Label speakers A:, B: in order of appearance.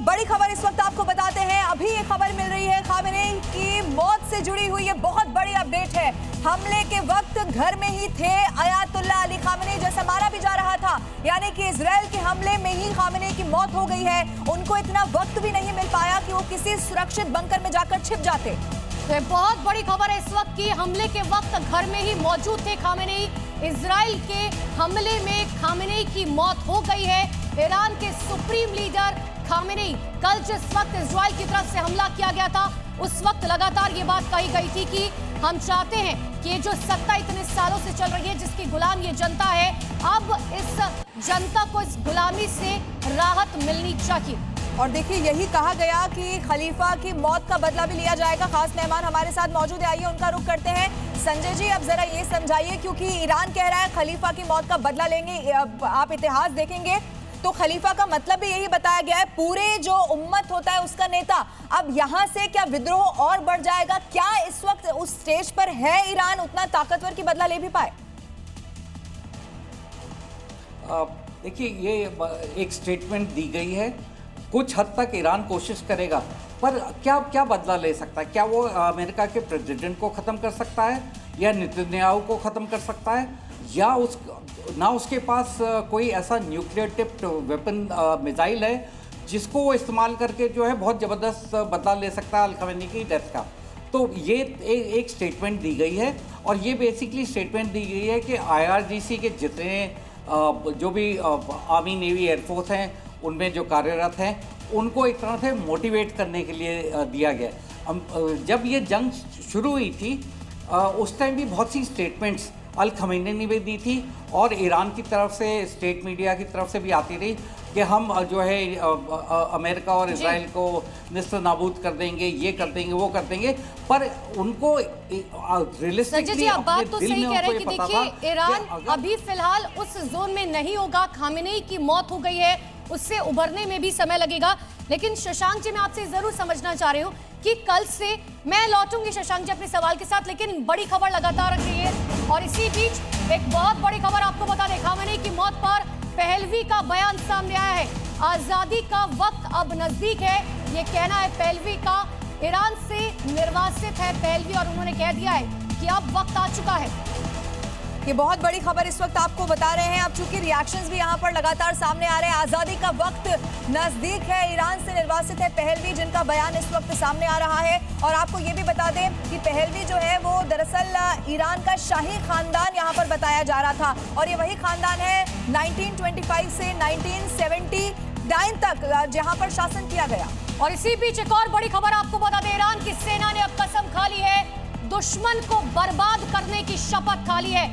A: और बड़ी खबर इस वक्त आपको बताते हैं। अभी ये खबर मिल रही है, खामेनेई की मौत से जुड़ी हुई ये बहुत बड़ी अपडेट है। हमले के वक्त घर में ही थे अयातुल्लाह अली खामेनेई, जैसा माना भी जा रहा था, यानी कि इजराइल के हमले में ही खामेनेई की मौत हो गई है। उनको इतना वक्त भी नहीं मिल पाया कि वो किसी सुरक्षित बंकर में जाकर छिप जाते।
B: तो बहुत बड़ी खबर है इस वक्त की, हमले के वक्त घर में ही मौजूद थे खामेनेई। इजराइल के हमले में खामेनेई की मौत हो गई है। ईरान के सुप्रीम लीडर खामेनेई, कल जिस वक्त इजराइल की तरफ से हमला किया गया था उस वक्त लगातार ये बात कही गई थी कि हम चाहते हैं कि ये जो सत्ता इतने सालों से चल रही है, जिसकी गुलाम ये जनता है, अब इस जनता को इस गुलामी से राहत मिलनी चाहिए।
A: और देखिए, यही कहा गया कि खलीफा की मौत का बदला भी लिया जाएगा। खास मेहमान हमारे साथ मौजूद है, आइए उनका रुख करते हैं। संजय जी, अब जरा ये समझाइए, क्योंकि ईरान कह रहा है खलीफा की मौत का बदला लेंगे। आप इतिहास देखेंगे तो खलीफा का मतलब भी यही बताया गया है, पूरे जो उम्मत होता है उसका नेता। अब यहाँ से क्या विद्रोह और बढ़ जाएगा? क्या इस वक्त उस स्टेज पर है ईरान उतना ताकतवर कि बदला ले भी पाए?
C: देखिए, ये एक स्टेटमेंट दी गई है। कुछ हद तक ईरान कोशिश करेगा, पर क्या बदला ले सकता है? क्या वो अमेरिका के प्रेसिडेंट को ख़त्म कर सकता है, या नेतन्याहू को ख़त्म कर सकता है, या उसके पास कोई ऐसा न्यूक्लियर टिप्ड वेपन मिसाइल है जिसको वो इस्तेमाल करके जो है बहुत ज़बरदस्त बदला ले सकता है अल खामेनी की डेथ का। तो ये एक स्टेटमेंट दी गई है, और ये बेसिकली स्टेटमेंट दी गई है कि IRGC के जितने जो भी आर्मी, नेवी, एयरफोर्स हैं, उनमें जो कार्यरत हैं, उनको एक तरह से मोटिवेट करने के लिए दिया गया। जब ये जंग शुरू हुई थी उस टाइम भी बहुत सी स्टेटमेंट्स अल खामेनी ने भी दी थी, और ईरान की तरफ से, स्टेट मीडिया की तरफ से भी आती रही कि हम जो है अमेरिका और इजराइल को निस्त नाबूद कर देंगे, ये कर देंगे, वो कर देंगे। पर उनको रियलिस्टिकली
B: आप बात तो सही कह रहे हैं कि देखिए, ईरान अभी फिलहाल उस जोन में नहीं होगा। खामेनेई की मौत हो गई है, उससे उभरने में भी समय लगेगा। लेकिन शशांक जी, मैं आपसे जरूर समझना चाह रही हूँ कि कल से मैं लौटूंगी शशांक जी अपने सवाल के साथ, लेकिन बड़ी खबर लगातार रख रही है। और इसी बीच एक बहुत बड़ी खबर आपको बता दें, खामेनेई की मौत पर पहलवी का बयान सामने आया है। आजादी का वक्त अब नजदीक है, ये कहना है पहलवी का। ईरान से निर्वासित है पहलवी, और उन्होंने कह दिया है कि अब वक्त आ चुका है।
A: ये बहुत बड़ी खबर इस वक्त आपको बता रहे हैं। अब चूंकि रिएक्शंस भी यहाँ पर लगातार सामने आ रहे हैं, आजादी का वक्त नजदीक है। ईरान से निर्वासित है पहलवी, जिनका बयान इस वक्त सामने आ रहा है। और आपको ये भी बता दें कि पहलवी जो है वो दरअसल ईरान का शाही खानदान यहाँ पर बताया जा रहा था, और ये वही खानदान है 1925 से 1979 तक जहाँ पर शासन किया गया।
B: और इसी बीच एक और बड़ी खबर आपको बता दें, ईरान की सेना ने अब कसम खा ली है, दुश्मन को बर्बाद करने की शपथ खा ली है।